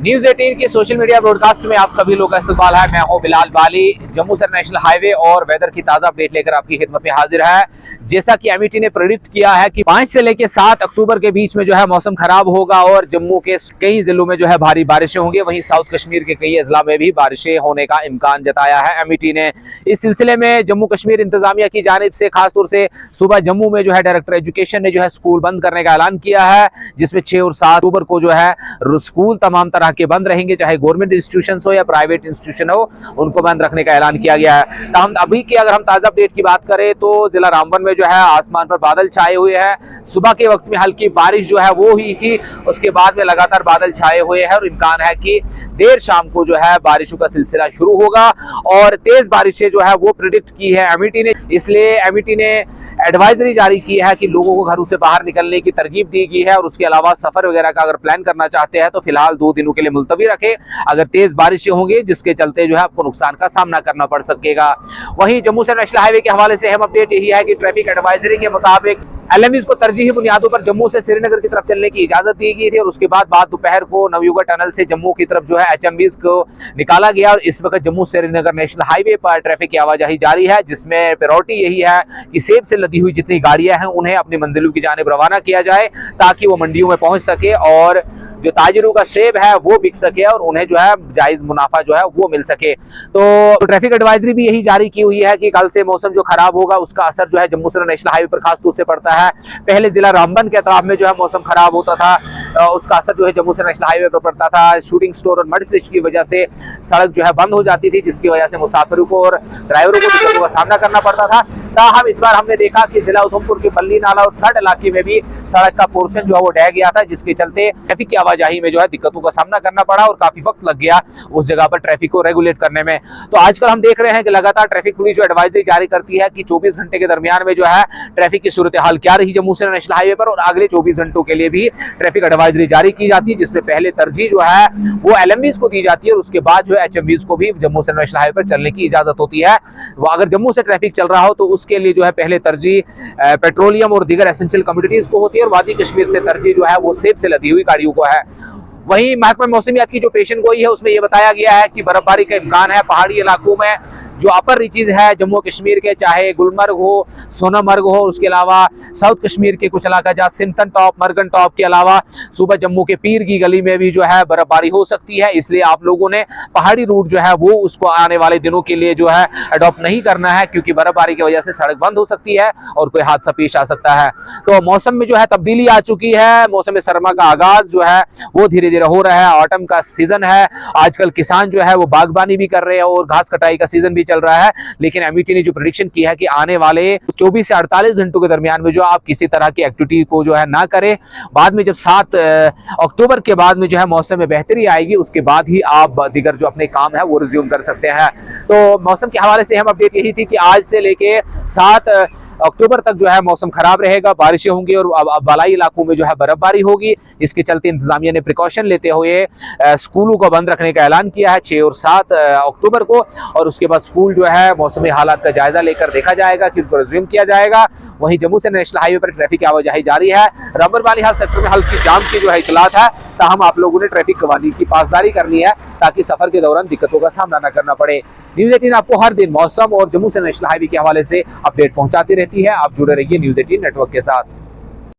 News 18 की social media broadcast में आप सभी लोग का इस्तकबाल है। मैं हूं बिलाल बाली। जम्मू से नेशनल हाईवे और वेदर की ताजा अपडेट लेकर आपकी खिदमत में हाजिर है। जैसा कि एमईटी ने प्रेडिक्ट किया है कि 5 से लेकर 7 अक्टूबर के बीच में जो है मौसम खराब होगा और जम्मू के कई जिलों में जो है भारी बारिशें होंगी। वहीं साउथ कश्मीर के कई अजला में भी बारिशें होने का इम्कान जताया है एमईटी ने। इस सिलसिले में जम्मू कश्मीर इंतजामिया की जानिब से खासतौर से सुबह जम्मू में जो है डायरेक्टर एजुकेशन ने जो है स्कूल बंद करने का ऐलान किया है, जिसमें 6 और 7 अक्टूबर को जो है स्कूल तमाम तरह के बंद रहेंगे, चाहे गवर्नमेंट इंस्टीट्यूशन हो या प्राइवेट इंस्टीट्यूशन हो, उनको बंद रखने का ऐलान किया गया है। तो हम अभी की अगर हम ताजा अपडेट की बात करें तो जिला रामबन में जो है आसमान पर बादल छाए हुए हैं। सुबह के वक्त में हल्की बारिश जो है वो हुई थी, उसके बाद में लगातार बादल छाए हुए हैं और इम्कान है कि देर शाम को जो है बारिशों का सिलसिला शुरू होगा और तेज बारिशें जो है वो प्रिडिक्ट की है एमईटी ने। इसलिए एमईटी ने एडवाइजरी जारी की है कि लोगों को घरों से बाहर निकलने की तरगीब दी गई है और उसके अलावा सफर वगैरह का अगर प्लान करना चाहते हैं तो फिलहाल 2 दिनों के लिए मुलतवी रखें। अगर तेज बारिशें होंगी जिसके चलते जो है आपको नुकसान का सामना करना पड़ सकेगा। वहीं जम्मू से नेशनल हाईवे के हवाले से अहम अपडेट यही है कि ट्रैफिक एडवाइजरी के मुताबिक एलएमवीज को तरजीही बुनियादों पर जम्मू से श्रीनगर की तरफ चलने की इजाजत दी गई थी और उसके बाद दोपहर को नवयुगा टनल से जम्मू की तरफ जो है एचएमवीज को निकाला गया और इस वक्त जम्मू श्रीनगर नेशनल हाईवे पर ट्रैफिक की आवाजाही जारी है, जिसमें प्रायोरिटी यही है कि सेब से लदी हुई जितनी गाड़ियां हैं उन्हें अपनी मंजिलों की जानिब रवाना किया जाए ताकि वो मंडियों में पहुंच सके और जो ताजिरों का सेब है वो बिक सके और उन्हें जो है जायज मुनाफा जो है वो मिल सके। तो ट्रैफिक एडवाइजरी भी यही जारी की हुई है कि कल से मौसम जो खराब होगा उसका असर जो है जम्मू से नेशनल हाईवे पर खास तौर से पड़ता है। पहले जिला रामबन के अतराफ में जो है मौसम खराब होता था, उसका असर जो है जम्मू से नेशनल हाईवे पर पड़ता था। शूटिंग स्टोर और मड स्लिच की वजह से सड़क जो है बंद हो जाती थी, जिसकी वजह से मुसाफिरों को और ड्राइवरों को दिक्कतों का सामना करना पड़ता था। ताहम इस बार हमने देखा कि जिला उधमपुर के बल्ली नाला और थर्ड इलाके में भी सड़क का पोर्शन जो है वो ढह गया था, जिसके चलते ट्रैफिक की आवाजाही में जो है दिक्कतों का सामना करना पड़ा और काफी वक्त लग गया उस जगह पर ट्रैफिक को रेगुलेट करने में। तो आजकल हम देख रहे हैं कि लगातार ट्रैफिक पुलिस जो एडवाइजरी जारी करती है कि 24 घंटे के दरमियान में जो है ट्रैफिक की सूरत हाल क्या रही जम्मू से नेशनल हाईवे पर और अगले 24 घंटों के लिए भी ट्रैफिक एडवाइजरी जारी की जाती है, जिसमें पहले तरजीह जो है वो एलएमवीज को दी जाती है और उसके बाद जो है एचएमवीज को भी जम्मू से नेशनल हाईवे पर चलने की इजाजत होती है। वो अगर जम्मू से ट्रैफिक चल रहा हो तो उसके लिए जो है पहले तरजीह पेट्रोलियम और दीगर एसेंशियल कमोडिटीज को होती है और वादी कश्मीर से तरजीह जो है वो सेब से लदी हुई गाड़ियों को है। वहीं महकमा मौसमियात की जो पेशन गोई है उसमें यह बताया गया है कि बर्फबारी का इम्कान है पहाड़ी इलाकों में। जो अपर रीचेज है जम्मू कश्मीर के, चाहे गुलमर्ग हो, सोनामर्ग हो, उसके अलावा साउथ कश्मीर के कुछ इलाका जहाँ सिंथन टॉप, मरगन टॉप के अलावा सुबह जम्मू के पीर की गली में भी जो है बर्फबारी हो सकती है। इसलिए आप लोगों ने पहाड़ी रूट जो है वो उसको आने वाले दिनों के लिए जो है अडॉप्ट नहीं करना है, क्योंकि बर्फबारी की वजह से सड़क बंद हो सकती है और कोई हादसा पेश आ सकता है। तो मौसम में जो है तब्दीली आ चुकी है। मौसम सरमा का आगाज जो है वो धीरे धीरे हो रहा है। ऑटम का सीजन है। आजकल किसान जो है वो बागबानी भी कर रहे हैं और घास कटाई का सीजन भी चल रहा है। लेकिन एमईटी ने जो प्रेडिक्शन की है कि आने वाले 24 से 48 घंटों के दरमियान में जो आप किसी तरह की एक्टिविटी को जो है ना करें। बाद में जब 7 अक्टूबर के बाद में जो है मौसम में बेहतरी आएगी, उसके बाद ही आप दीगर जो अपने काम है वो रिज्यूम कर सकते हैं। तो मौसम के हवाले से हम अपडेट यही थी कि आज से लेके 7 अक्टूबर तक जो है मौसम खराब रहेगा, बारिशें होंगी और बालाई इलाकों में जो है बर्फबारी होगी। इसके चलते इंतजामिया ने प्रिकॉशन लेते हुए स्कूलों को बंद रखने का ऐलान किया है 6 और 7 अक्टूबर को और उसके बाद स्कूल जो है मौसमी हालात का जायजा लेकर देखा जाएगा कि उनको रिज्यूम किया जाएगा। वहीं जम्मू से नेशनल हाईवे पर ट्रैफिक की आवाजाही जारी है। रबर वाली हाल सेक्टर में हल्की जाम की जो है इतलात है, ताहम आप लोगों ने ट्रैफिक कवानीन की पासदारी करनी है ताकि सफर के दौरान दिक्कतों का सामना न करना पड़े। न्यूज 18 आपको हर दिन मौसम और जम्मू से नेशनल हाईवे के हवाले से अपडेट पहुंचाती रहती है। आप जुड़े रहिए न्यूज 18 नेटवर्क के साथ।